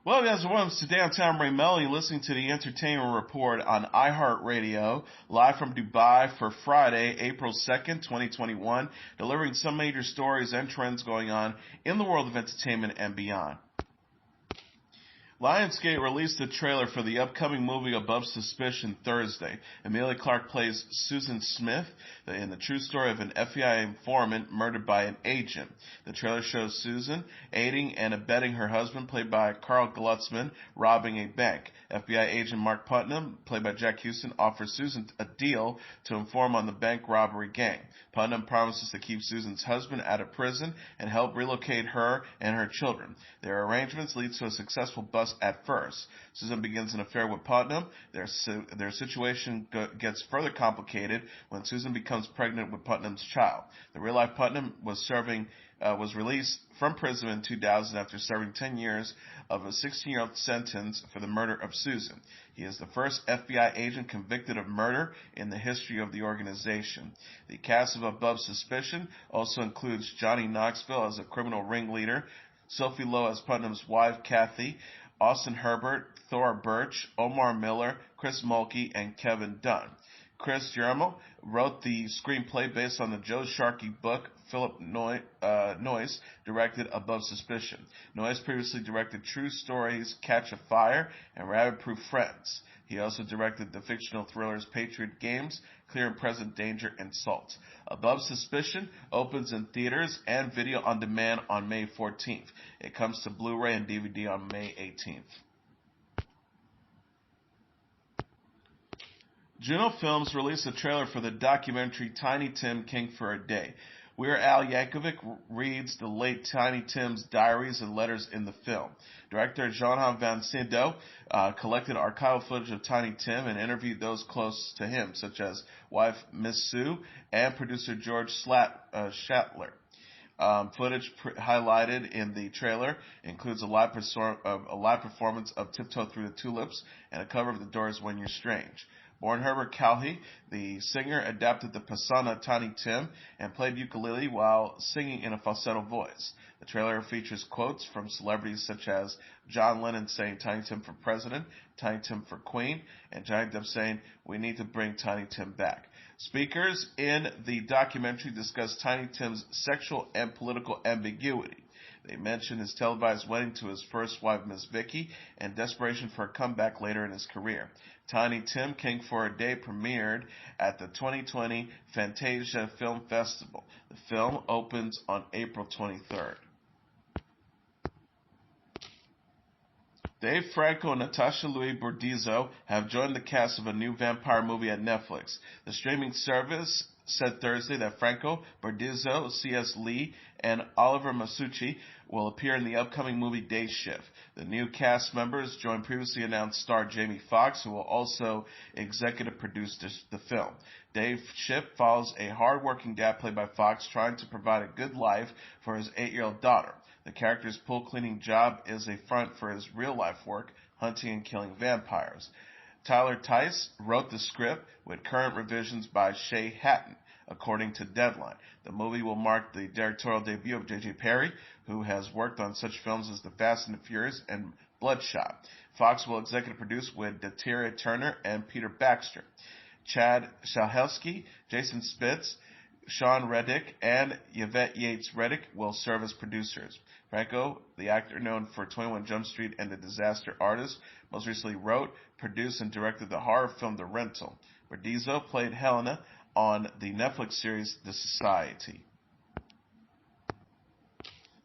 Well, guys, welcome to Downtown Melo. You're listening to the Entertainment Report on iHeartRadio, live from Dubai for Friday, April 2nd, 2021, delivering some major stories and trends going on in the world of entertainment and beyond. Lionsgate released a trailer for the upcoming movie Above Suspicion Thursday. Emilia Clarke plays Susan Smith in the true story of an FBI informant murdered by an agent. The trailer shows Susan aiding and abetting her husband, played by Carl Glutzman, robbing a bank. FBI agent Mark Putnam, played by Jack Houston, offers Susan a deal to inform on the bank robbery gang. Putnam promises to keep Susan's husband out of prison and help relocate her and her children. Their arrangements lead to a successful bust at first. Susan begins an affair with Putnam. Their situation gets further complicated when Susan becomes pregnant with Putnam's child. The real-life Putnam was released from prison in 2000 after serving 10 years of a 16-year-old sentence for the murder of Susan. He is the first FBI agent convicted of murder in the history of the organization. The cast of Above Suspicion also includes Johnny Knoxville as a criminal ringleader, Sophie Lowe as Putnam's wife, Kathy, Austin Herbert, Thora Birch, Omar Miller, Chris Mulkey, and Kevin Dunn. Chris Jermo wrote the screenplay based on the Joe Sharkey book. Philip Noyce directed Above Suspicion. Noyce previously directed true stories Catch a Fire and Rabbit Proof Friends. He also directed the fictional thrillers Patriot Games, Clear and Present Danger, and Salt. Above Suspicion opens in theaters and video on demand on May 14th. It comes to Blu-ray and DVD on May 18th. Juno Films released a trailer for the documentary Tiny Tim King for a Day. Weird Al Yankovic reads the late Tiny Tim's diaries and letters in the film. Director Johan van Sydow collected archival footage of Tiny Tim and interviewed those close to him, such as wife Miss Sue and producer George Shatler. Footage highlighted in the trailer includes a live performance of Tiptoe Through the Tulips and a cover of The Doors' When You're Strange. Born Herbert Calhe, the singer adapted the persona of Tiny Tim and played ukulele while singing in a falsetto voice. The trailer features quotes from celebrities such as John Lennon saying Tiny Tim for President, Tiny Tim for Queen, and Johnny Depp saying, "We need to bring Tiny Tim back." Speakers in the documentary discuss Tiny Tim's sexual and political ambiguity. They mention his televised wedding to his first wife, Miss Vicky, and desperation for a comeback later in his career. Tiny Tim King for a Day premiered at the 2020 Fantasia Film Festival. The film opens on April 23rd. Dave Franco and Natasha Liu Bordizzo have joined the cast of a new vampire movie at Netflix. The streaming service said Thursday that Franco, Bordizzo, C.S. Lee, and Oliver Masucci will appear in the upcoming movie Day Shift. The new cast members join previously announced star Jamie Foxx, who will also executive produce the film. Day Shift follows a hard-working dad played by Foxx trying to provide a good life for his 8-year-old daughter. The character's pool-cleaning job is a front for his real-life work, hunting and killing vampires. Tyler Tice wrote the script with current revisions by Shay Hatton, according to Deadline. The movie will mark the directorial debut of J.J. Perry, who has worked on such films as The Fast and the Furious and Bloodshot. Fox will executive produce with Dateria Turner and Peter Baxter. Chad Stahelski, Jason Spitz, Sean Reddick, and Yvette Yates-Reddick will serve as producers. Franco, the actor known for 21 Jump Street and The Disaster Artist, most recently wrote, produced, and directed the horror film The Rental. Bordizzo played Helena on the Netflix series The Society.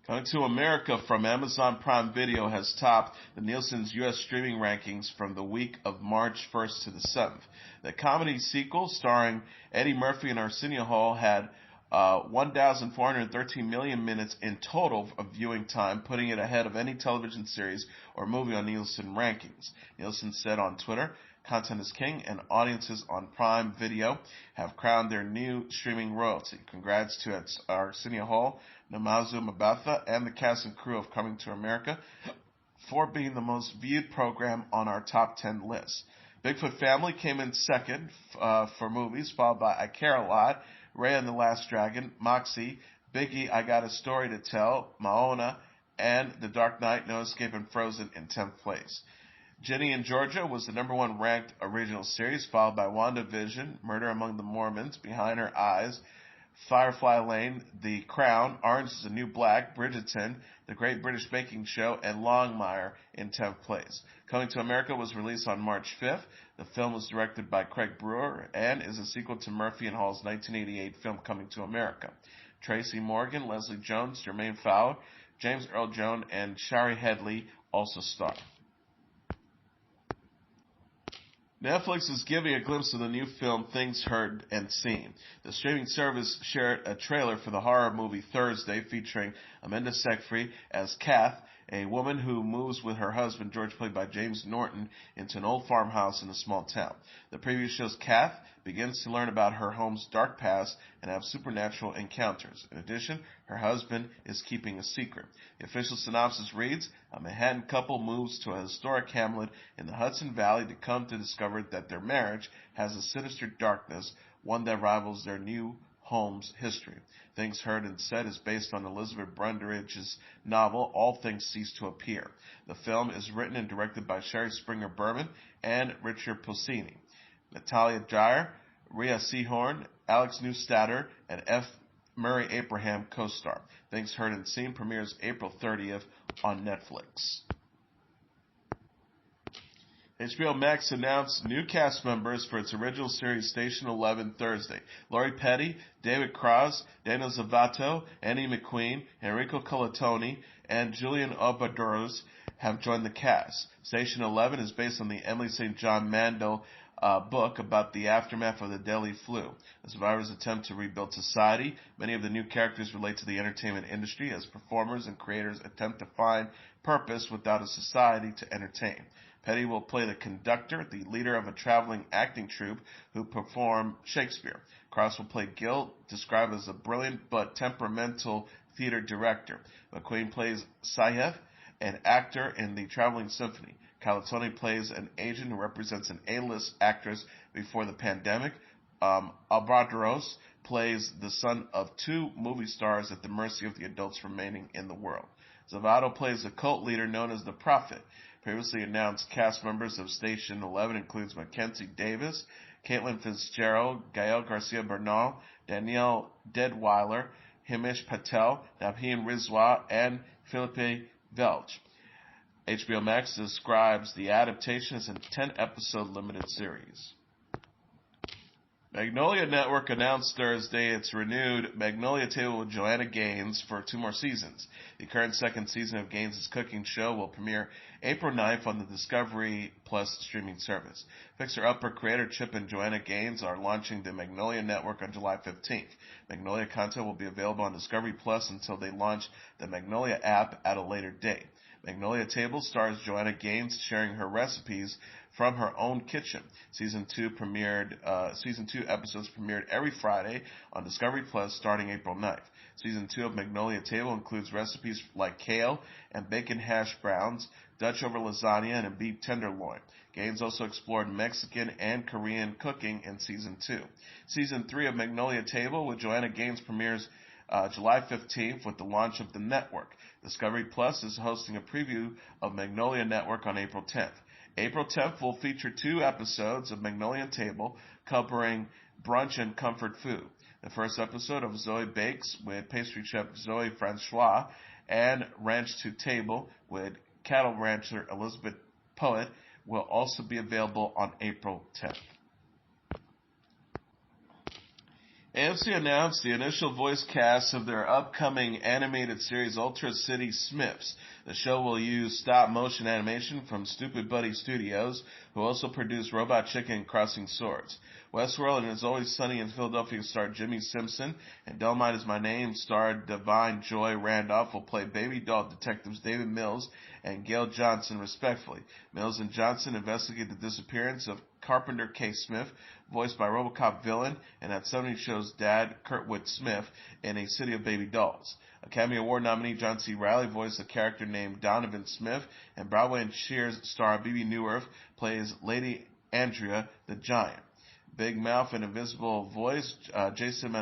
Coming to America from Amazon Prime Video has topped the Nielsen's U.S. streaming rankings from the week of March 1st to the 7th. The comedy sequel starring Eddie Murphy and Arsenio Hall had 1,413 million minutes in total of viewing time, putting it ahead of any television series or movie on Nielsen rankings. Nielsen said on Twitter, "Content is king, and audiences on Prime Video have crowned their new streaming royalty. Congrats to Arsenio Hall, Namazu Mabatha, and the cast and crew of Coming to America for being the most viewed program on our top 10 list." Bigfoot Family came in second for movies, followed by I Care a Lot, Raya and the Last Dragon, Moxie, Biggie, I Got a Story to Tell, Maona, and The Dark Knight, No Escape, and Frozen in 10th place. Ginny in Georgia was the number one ranked original series, followed by WandaVision, Murder Among the Mormons, Behind Her Eyes, Firefly Lane, The Crown, Orange is the New Black, Bridgerton, The Great British Baking Show, and Longmire in 10th place. Coming to America was released on March 5th. The film was directed by Craig Brewer and is a sequel to Murphy and Hall's 1988 film Coming to America. Tracy Morgan, Leslie Jones, Jermaine Fowler, James Earl Jones, and Shari Headley also star. Netflix is giving a glimpse of the new film Things Heard and Seen. The streaming service shared a trailer for the horror movie Thursday featuring Amanda Seyfried as Kath, a woman who moves with her husband, George played by James Norton, into an old farmhouse in a small town. The preview shows Kath begins to learn about her home's dark past and have supernatural encounters. In addition, her husband is keeping a secret. The official synopsis reads, a Manhattan couple moves to a historic hamlet in the Hudson Valley to come to discover that their marriage has a sinister darkness, one that rivals their new home's history. Things Heard and Said is based on Elizabeth Brundridge's novel All Things Cease to Appear. The film is written and directed by Sherry Springer Berman and Richard Posini. Natalia Dyer, Rhea Seehorn, Alex Neustadter, and F. Murray Abraham co-star. Things Heard and Seen premieres April 30th on Netflix. HBO Max announced new cast members for its original series Station 11 Thursday. Lori Petty, David Cross, Daniel Zavato, Annie McQueen, Enrico Colantoni, and Julian Obaduros have joined the cast. Station 11 is based on the Emily St. John Mandel book about the aftermath of the deadly flu. The survivors attempt to rebuild society. Many of the new characters relate to the entertainment industry as performers and creators attempt to find purpose without a society to entertain. Petty will play the conductor, the leader of a traveling acting troupe who perform Shakespeare. Cross will play Gil, described as a brilliant but temperamental theater director. McQueen plays Sayev, an actor in the Traveling Symphony. Colantoni plays an agent who represents an A-list actress before the pandemic. Albatross plays the son of two movie stars at the mercy of the adults remaining in the world. Zavato plays a cult leader known as the Prophet. Previously announced cast members of Station 11 includes Mackenzie Davis, Caitlin Fitzgerald, Gael Garcia Bernal, Danielle Deadweiler, Himesh Patel, Nabheen Rizwa, and Philippe Velch. HBO Max describes the adaptation as a 10-episode limited series. Magnolia Network announced Thursday its renewed Magnolia Table with Joanna Gaines for 2 more seasons. The current second season of Gaines' cooking show will premiere April 9th on the Discovery Plus streaming service. Fixer Upper creator Chip and Joanna Gaines are launching the Magnolia Network on July 15th. Magnolia content will be available on Discovery Plus until they launch the Magnolia app at a later date. Magnolia Table stars Joanna Gaines sharing her recipes from her own kitchen. Season 2 episodes premiered every Friday on Discovery Plus starting April 9th. Season 2 of Magnolia Table includes recipes like kale and bacon hash browns, Dutch over lasagna, and a beef tenderloin. Gaines also explored Mexican and Korean cooking in Season 2. Season 3 of Magnolia Table with Joanna Gaines premieres July 15th with the launch of the network. Discovery Plus is hosting a preview of Magnolia Network on April 10th. April 10th will feature 2 episodes of Magnolia Table covering brunch and comfort food. The first episode of Zoe Bakes with pastry chef Zoe Francois and Ranch to Table with cattle rancher Elizabeth Poet will also be available on April 10th. AMC announced the initial voice cast of their upcoming animated series Ultra City Smiths. The show will use stop-motion animation from Stupid Buddy Studios, who also produced Robot Chicken and Crossing Swords. Westworld and It's Always Sunny in Philadelphia star Jimmi Simpson, and Dolomite Is My Name star Divine Joy Randolph will play baby doll detectives David Mills and Gail Johnson, respectively. Mills and Johnson investigate the disappearance of Carpenter K. Smith, voiced by RoboCop villain and at 70 Show's dad, Kurtwood Smith, in A City of Baby Dolls. Academy Award nominee John C. Reilly voiced a character named Donovan Smith, and Broadway and Cheers star Bebe Neuwirth plays Lady Andrea the Giant. Big Mouth and Invisible Voice, Jason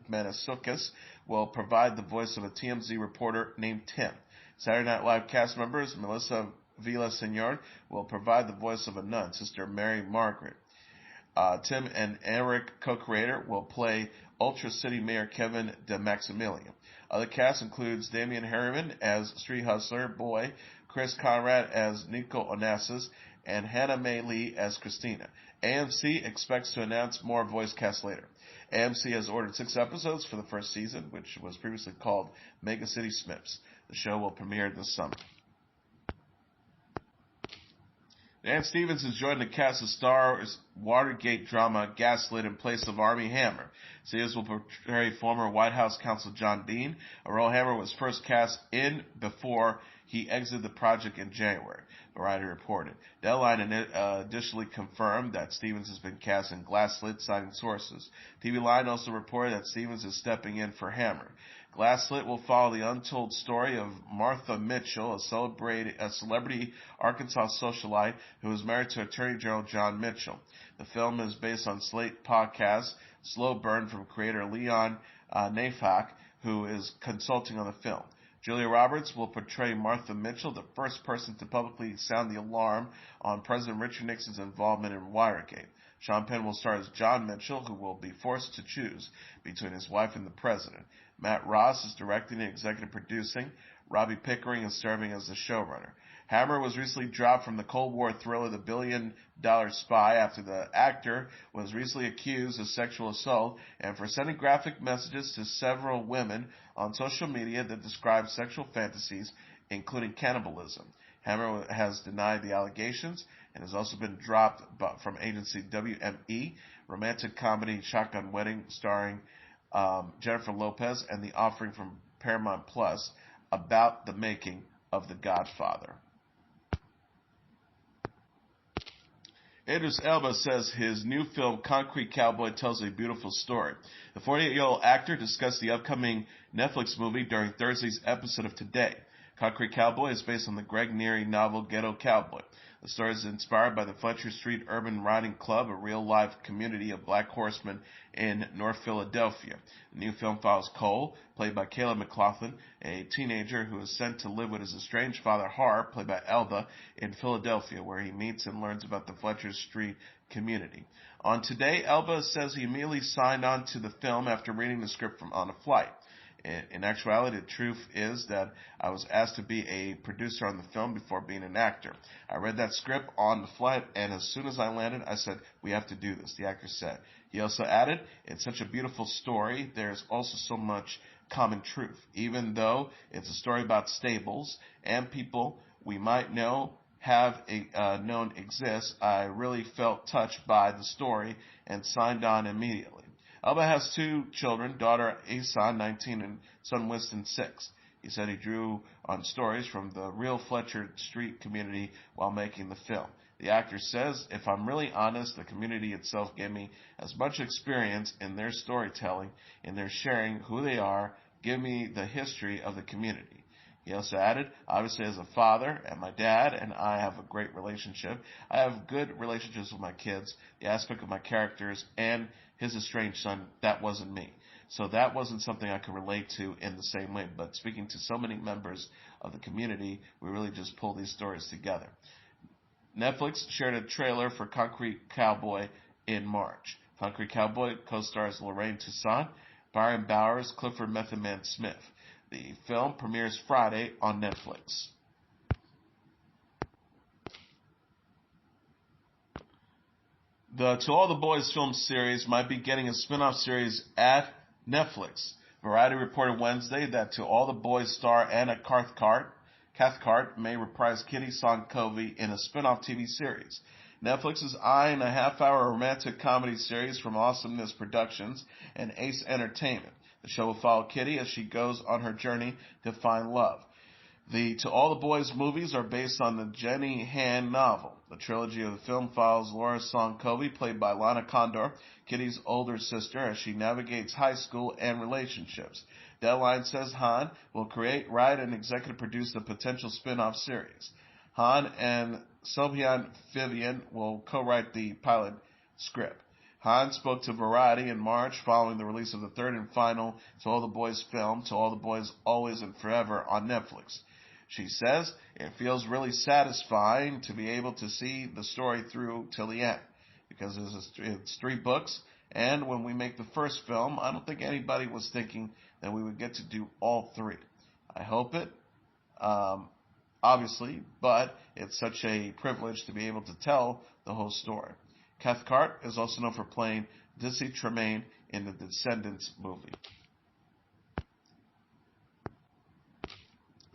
Mantzoukas will provide the voice of a TMZ reporter named Tim. Saturday Night Live cast members Melissa Villaseñor will provide the voice of a nun, Sister Mary Margaret. Tim and Eric, co-creator, will play Ultra City Mayor Kevin de Maximilian. Other cast includes Damian Harriman as Street Hustler Boy, Chris Conrad as Nico Onassis, and Hannah Mae Lee as Christina. AMC expects to announce more voice cast later. AMC has ordered 6 episodes for the first season, which was previously called Mega City Smiths. The show will premiere this summer. Dan Stevens has joined the cast of Starz Watergate drama Gaslit in place of Armie Hammer. Stevens will portray former White House counsel John Dean. A role Hammer was first cast in before he exited the project in January, Variety reported. Deadline additionally confirmed that Stevens has been cast in Gaslit, citing sources. TV Line also reported that Stevens is stepping in for Hammer. Gaslit will follow the untold story of Martha Mitchell, a celebrity Arkansas socialite who is married to Attorney General John Mitchell. The film is based on Slate podcast Slow Burn from creator Leon Neyfakh, who is consulting on the film. Julia Roberts will portray Martha Mitchell, the first person to publicly sound the alarm on President Richard Nixon's involvement in Watergate. Sean Penn will star as John Mitchell, who will be forced to choose between his wife and the president. Matt Ross is directing and executive producing. Robbie Pickering is serving as the showrunner. Hammer was recently dropped from the Cold War thriller The $1 Billion Spy after the actor was recently accused of sexual assault and for sending graphic messages to several women on social media that describe sexual fantasies, including cannibalism. Hammer has denied the allegations and has also been dropped from agency WWII, romantic comedy Shotgun Wedding starring Jennifer Lopez, and The Offering from Paramount Plus about the making of The Godfather. Idris Elba says his new film Concrete Cowboy tells a beautiful story. The 48-year-old actor discussed the upcoming Netflix movie during Thursday's episode of Today. Concrete Cowboy is based on the Greg Neary novel Ghetto Cowboy. The story is inspired by the Fletcher Street Urban Riding Club, a real-life community of black horsemen in North Philadelphia. The new film follows Cole, played by Caleb McLaughlin, a teenager who is sent to live with his estranged father Har, played by Elba, in Philadelphia, where he meets and learns about the Fletcher Street community. On Today, Elba says he immediately signed on to the film after reading the script on a flight. In actuality, the truth is that I was asked to be a producer on the film before being an actor. I read that script on the flight, and as soon as I landed, I said, "We have to do this," the actor said. He also added, "It's such a beautiful story. There's also so much common truth. Even though it's a story about stables and people we might know have known exist, I really felt touched by the story and signed on immediately." Elba has 2 children, daughter Asa, 19, and son Winston, 6. He said he drew on stories from the real Fletcher Street community while making the film. The actor says, "If I'm really honest, the community itself gave me as much experience in their storytelling, in their sharing who they are, give me the history of the community." He also added, "Obviously as a father, and my dad and I have a great relationship. I have good relationships with my kids. The aspect of my characters and his estranged son, that wasn't me. So that wasn't something I could relate to in the same way. But speaking to so many members of the community, we really just pull these stories together." Netflix shared a trailer for Concrete Cowboy in March. Concrete Cowboy co-stars Lorraine Toussaint, Byron Bowers, Clifford Method Man Smith. The film premieres Friday on Netflix. The To All the Boys film series might be getting a spin-off series at Netflix. Variety reported Wednesday that To All the Boys star Anna Cathcart may reprise Kitty Sonkovi in a spin-off TV series. Netflix is eyeing a half-hour romantic comedy series from Awesomeness Productions and Ace Entertainment. The show will follow Kitty as she goes on her journey to find love. The To All the Boys movies are based on the Jenny Han novel. The trilogy of the film follows Laura Sonkovi, played by Lana Condor, Kitty's older sister, as she navigates high school and relationships. Deadline says Han will create, write, and executive produce the potential spin-off series. Han and Sobhan Vivian will co-write the pilot script. Han spoke to Variety in March following the release of the third and final To All the Boys film, To All the Boys Always and Forever, on Netflix. She says it feels really satisfying to be able to see the story through till the end because it's 3 books, and when we make the first film, I don't think anybody was thinking that we would get to do all 3. I hope it, obviously, but it's such a privilege to be able to tell the whole story. Cathcart is also known for playing Dizzy Tremaine in the Descendants movie.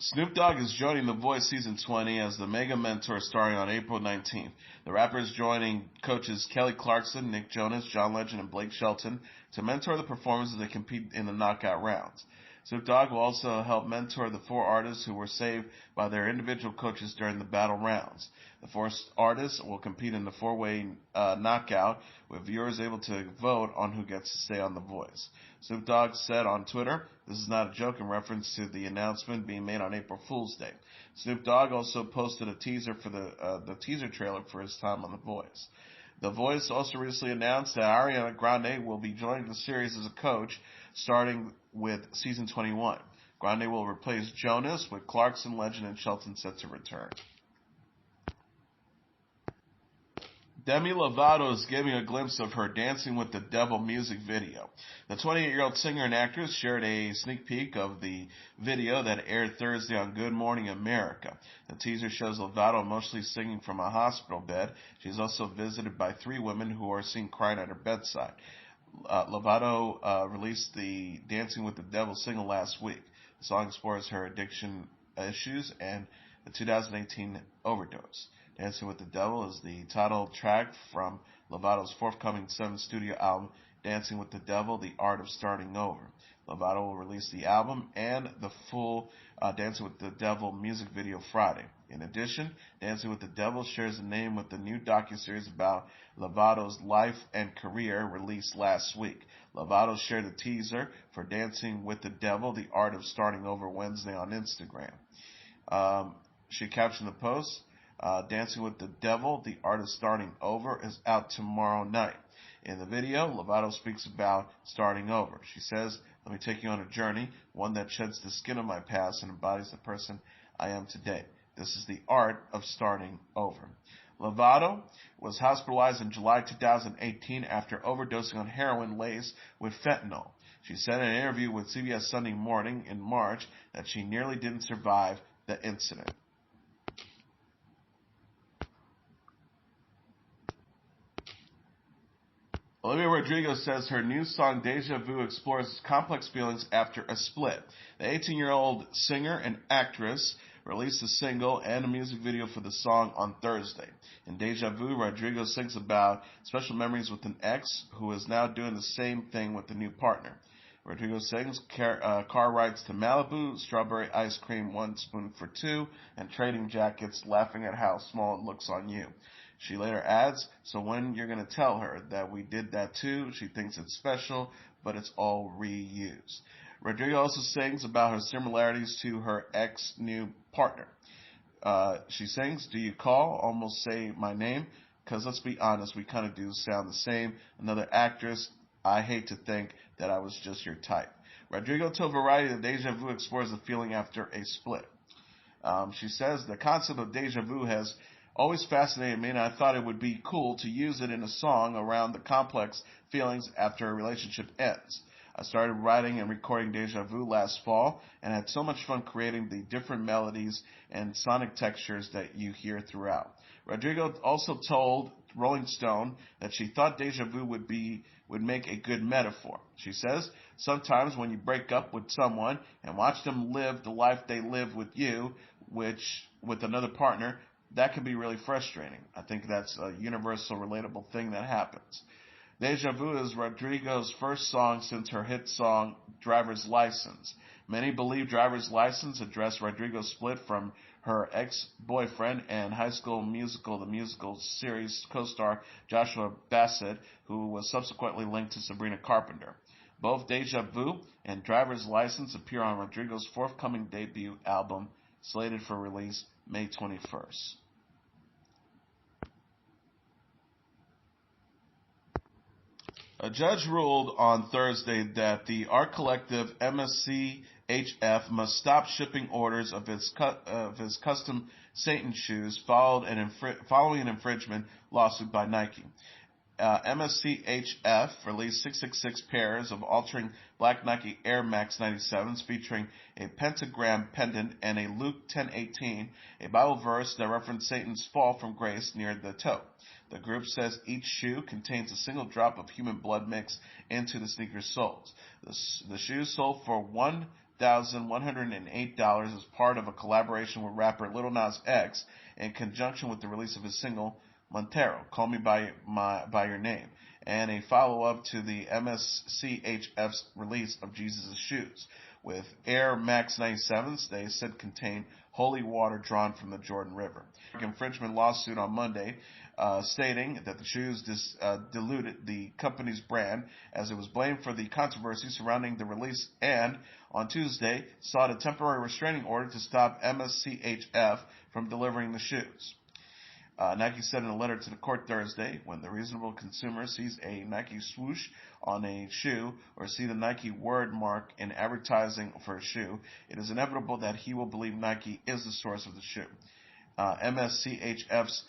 Snoop Dogg is joining The Voice Season 20 as the mega mentor starting on April 19th. The rapper is joining coaches Kelly Clarkson, Nick Jonas, John Legend, and Blake Shelton to mentor the performers as they compete in the knockout rounds. Snoop Dogg will also help mentor the 4 artists who were saved by their individual coaches during the battle rounds. The 4 artists will compete in the 4-way knockout, with viewers able to vote on who gets to stay on The Voice. Snoop Dogg said on Twitter, "This is not a joke," in reference to the announcement being made on April Fool's Day. Snoop Dogg also posted a teaser for the teaser trailer for his time on The Voice. The Voice also recently announced that Ariana Grande will be joining the series as a coach, starting with season 21. Grande will replace Jonas, with Clarkson, Legend, and Shelton set to return. Demi Lovato is giving a glimpse of her Dancing with the Devil music video. The 28-year-old singer and actress shared a sneak peek of the video that aired Thursday on Good Morning America. The teaser shows Lovato emotionally singing from a hospital bed. She is also visited by 3 women who are seen crying at her bedside. Lovato released the Dancing with the Devil single last week. The song explores her addiction issues and the 2018 overdose. Dancing with the Devil is the title track from Lovato's forthcoming 7th studio album, Dancing with the Devil, The Art of Starting Over. Lovato will release the album and the full Dancing with the Devil music video Friday. In addition, Dancing with the Devil shares a name with the new docuseries about Lovato's life and career released last week. Lovato shared a teaser for Dancing with the Devil, The Art of Starting Over Wednesday on Instagram. She captioned the post, Dancing with the Devil, The Art of Starting Over is out tomorrow night. In the video, Lovato speaks about starting over. She says, "Let me take you on a journey, one that sheds the skin of my past and embodies the person I am today. This is the art of starting over." Lovato was hospitalized in July 2018 after overdosing on heroin laced with fentanyl. She said in an interview with CBS Sunday Morning in March that she nearly didn't survive the incident. Olivia Rodrigo says her new song Deja Vu explores complex feelings after a split. The 18-year-old singer and actress released a single and a music video for the song on Thursday. In Deja Vu, Rodrigo sings about special memories with an ex who is now doing the same thing with a new partner. Rodrigo sings car rides to Malibu, strawberry ice cream, 1 spoon for 2, and trading jackets, laughing at how small it looks on you. She later adds, "So when you're going to tell her that we did that too, she thinks it's special, but it's all reused." Rodrigo also sings about her similarities to her ex-new partner. She sings, "Do you call, almost say my name? Because let's be honest, we kind of do sound the same. Another actress, I hate to think that I was just your type." Rodrigo told Variety that Deja Vu explores the feeling after a split. She says, "The concept of Deja Vu has always fascinated me, and I thought it would be cool to use it in a song around the complex feelings after a relationship ends. I started writing and recording Deja Vu last fall and had so much fun creating the different melodies and sonic textures that you hear throughout." Rodrigo also told Rolling Stone that she thought Deja Vu would make a good metaphor. She says, "Sometimes when you break up with someone and watch them live the life they live with you, which with another partner, that can be really frustrating. I think that's a universal, relatable thing that happens." Deja Vu is Rodrigo's first song since her hit song Driver's License. Many believe Driver's License addressed Rodrigo's split from her ex-boyfriend and High School Musical, the musical series co-star Joshua Bassett, who was subsequently linked to Sabrina Carpenter. Both Deja Vu and Driver's License appear on Rodrigo's forthcoming debut album, slated for release May 21st. A judge ruled on Thursday that the art collective MSC HF must stop shipping orders of his custom Satan shoes following an infringement lawsuit by Nike. MSCHF released 666 pairs of altering black Nike Air Max 97s featuring a pentagram pendant and a Luke 10:18, a Bible verse that referenced Satan's fall from grace near the toe. The group says each shoe contains a single drop of human blood mixed into the sneaker's soles. The shoes sold for $1,108 as part of a collaboration with rapper Lil Nas X in conjunction with the release of his single Montero, Call Me by Your Name, and a follow-up to the MSCHF's release of Jesus' Shoes. With Air Max 97s, they said contain holy water drawn from the Jordan River. Infringement lawsuit on Monday, stating that the shoes diluted the company's brand as it was blamed for the controversy surrounding the release, and on Tuesday sought a temporary restraining order to stop MSCHF from delivering the shoes. Nike said in a letter to the court Thursday, when the reasonable consumer sees a Nike swoosh on a shoe or see the Nike word mark in advertising for a shoe, it is inevitable that he will believe Nike is the source of the shoe. MSCHF's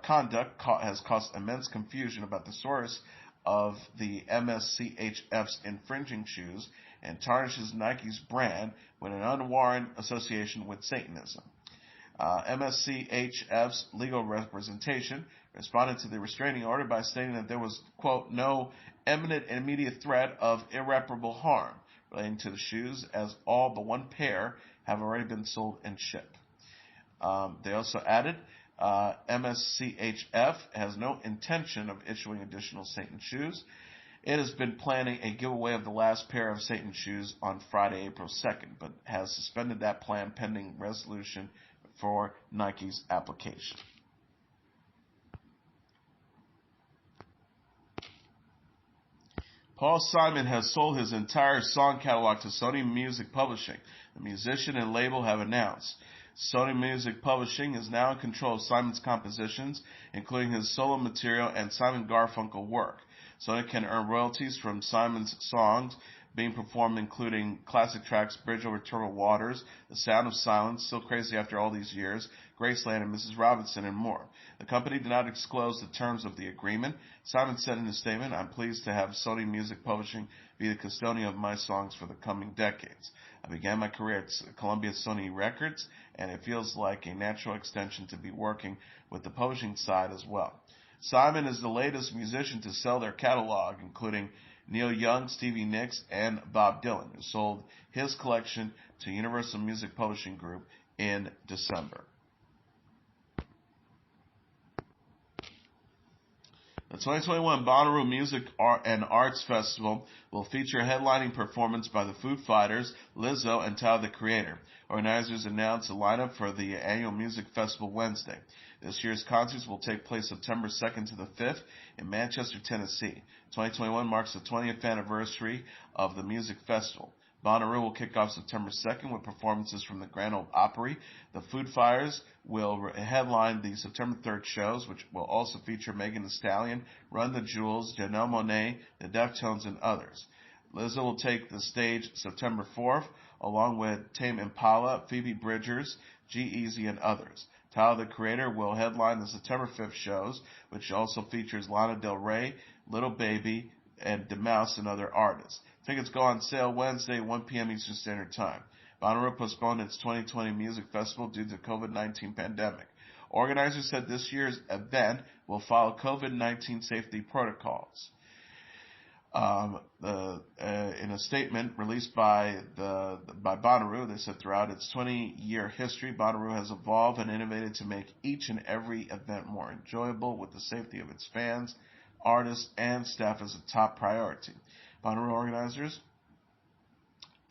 conduct has caused immense confusion about the source of the MSCHF's infringing shoes and tarnishes Nike's brand with an unwarranted association with Satanism. MSCHF's legal representation responded to the restraining order by stating that there was, quote, no imminent and immediate threat of irreparable harm relating to the shoes, as all but one pair have already been sold and shipped. They also added, MSCHF has no intention of issuing additional Satan shoes. It has been planning a giveaway of the last pair of Satan shoes on Friday, April 2nd, but has suspended that plan pending resolution for Nike's application. Paul Simon has sold his entire song catalog to Sony Music Publishing. The musician and label have announced. Sony Music Publishing is now in control of Simon's compositions, including his solo material and Simon Garfunkel work. Sony can earn royalties from Simon's songs being performed, including classic tracks Bridge Over Troubled Waters, The Sound of Silence, Still Crazy After All These Years, Graceland, and Mrs. Robinson, and more. The company did not disclose the terms of the agreement. Simon said in a statement, I'm pleased to have Sony Music Publishing be the custodian of my songs for the coming decades. I began my career at Columbia Sony Records, and it feels like a natural extension to be working with the publishing side as well. Simon is the latest musician to sell their catalog, including Neil Young, Stevie Nicks, and Bob Dylan, who sold his collection to Universal Music Publishing Group in December. The 2021 Bonnaroo Music and Arts Festival will feature a headlining performance by the Foo Fighters, Lizzo, and Tyler, the Creator. Organizers announced a lineup for the annual music festival Wednesday. This year's concerts will take place September 2nd to the 5th in Manchester, Tennessee. 2021 marks the 20th anniversary of the music festival. Bonnaroo will kick off September 2nd with performances from the Grand Ole Opry. The Foo Fighters will headline the September 3rd shows, which will also feature Megan Thee Stallion, Run the Jewels, Janelle Monáe, the Deftones, and others. Lizzo will take the stage September 4th, along with Tame Impala, Phoebe Bridgers, G-Eazy, and others. Tyler, the Creator, will headline the September 5th shows, which also features Lana Del Rey, Little Baby, and DeMouse, and other artists. Tickets go on sale Wednesday, 1 p.m. Eastern Standard Time. Bonnaroo postponed its 2020 music festival due to the COVID-19 pandemic. Organizers said this year's event will follow COVID-19 safety protocols. In a statement released by Bonnaroo, they said throughout its 20-year history, Bonnaroo has evolved and innovated to make each and every event more enjoyable with the safety of its fans, artists, and staff as a top priority. Bonnaroo organizers,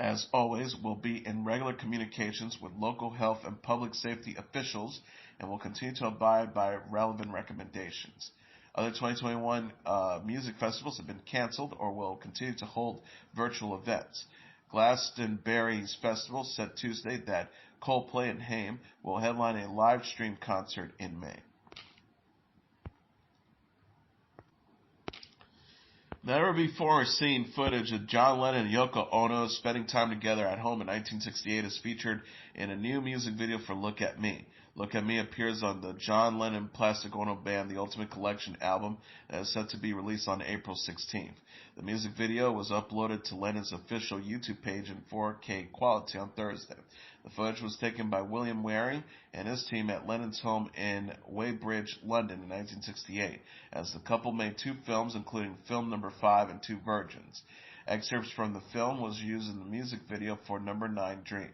as always, will be in regular communications with local health and public safety officials and will continue to abide by relevant recommendations. Other 2021 music festivals have been canceled or will continue to hold virtual events. Glastonbury's festival said Tuesday that Coldplay and Haim will headline a live stream concert in May. Never before seen footage of John Lennon and Yoko Ono spending time together at home in 1968 is featured in a new music video for Look at Me. Look at Me appears on the John Lennon Plastic Ono Band The Ultimate Collection album that is set to be released on April 16th. The music video was uploaded to Lennon's official YouTube page in 4K quality on Thursday. The footage was taken by William Waring and his team at Lennon's home in Weybridge, London in 1968, as the couple made 2 films, including film number 5 and 2 Virgins. Excerpts from the film was used in the music video for number 9 Dream.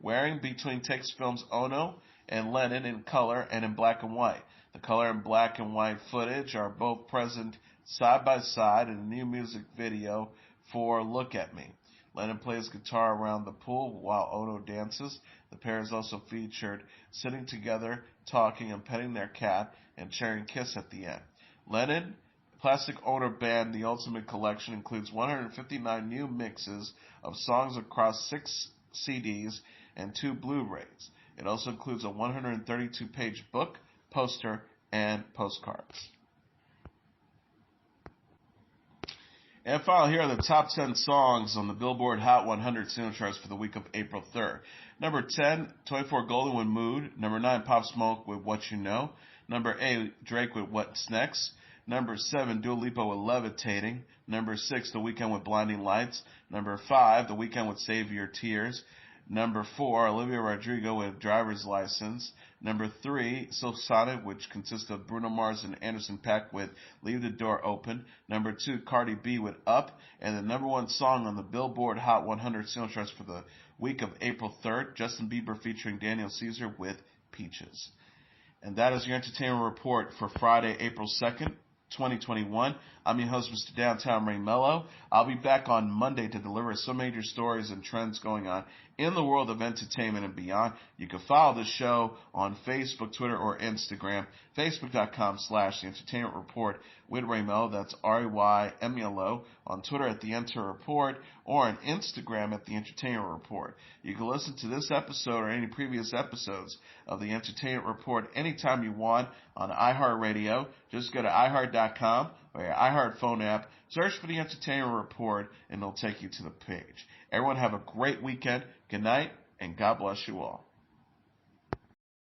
Waring between takes films Ono and Lennon in color and in black and white. The color and black and white footage are both present side by side in a new music video for Look at Me. Lennon plays guitar around the pool while Ono dances. The pair is also featured sitting together, talking and petting their cat, and sharing a kiss at the end. Lennon Plastic Ono Band The Ultimate Collection includes 159 new mixes of songs across 6 CDs and 2 Blu-rays. It also includes a 132-page book, poster, and postcards. And finally, here are the top 10 songs on the Billboard Hot 100 single charts for the week of April 3rd. Number 10, 24 Golden with Mood. Number 9, Pop Smoke with What You Know. Number 8, Drake with What's Next. Number 7, Dua Lipa with Levitating. Number 6, The Weeknd with Blinding Lights. Number 5, The Weeknd with Save Your Tears. Number 4, Olivia Rodrigo with Driver's License. Number 3, Silk Sonic, which consists of Bruno Mars and Anderson .Paak with Leave the Door Open. Number 2, Cardi B with Up. And the number 1 song on the Billboard Hot 100 single charts for the week of April 3rd, Justin Bieber featuring Daniel Caesar with Peaches. And that is your entertainment report for Friday, April 2nd, 2021. I'm your host, Mr. Downtown Ray Melo. I'll be back on Monday to deliver some major stories and trends going on in the world of entertainment and beyond. You can follow the show on Facebook, Twitter, or Instagram. Facebook.com/The Entertainment Report with Ray Melo. That's RAYMELO. On Twitter at The Enter Report, or on Instagram at The Entertainment Report. You can listen to this episode or any previous episodes of The Entertainment Report anytime you want on iHeartRadio. Just go to iHeart.com or your iHeart phone app, search for The Entertainment Report, and it'll take you to the page. Everyone have a great weekend. Good night, and God bless you all.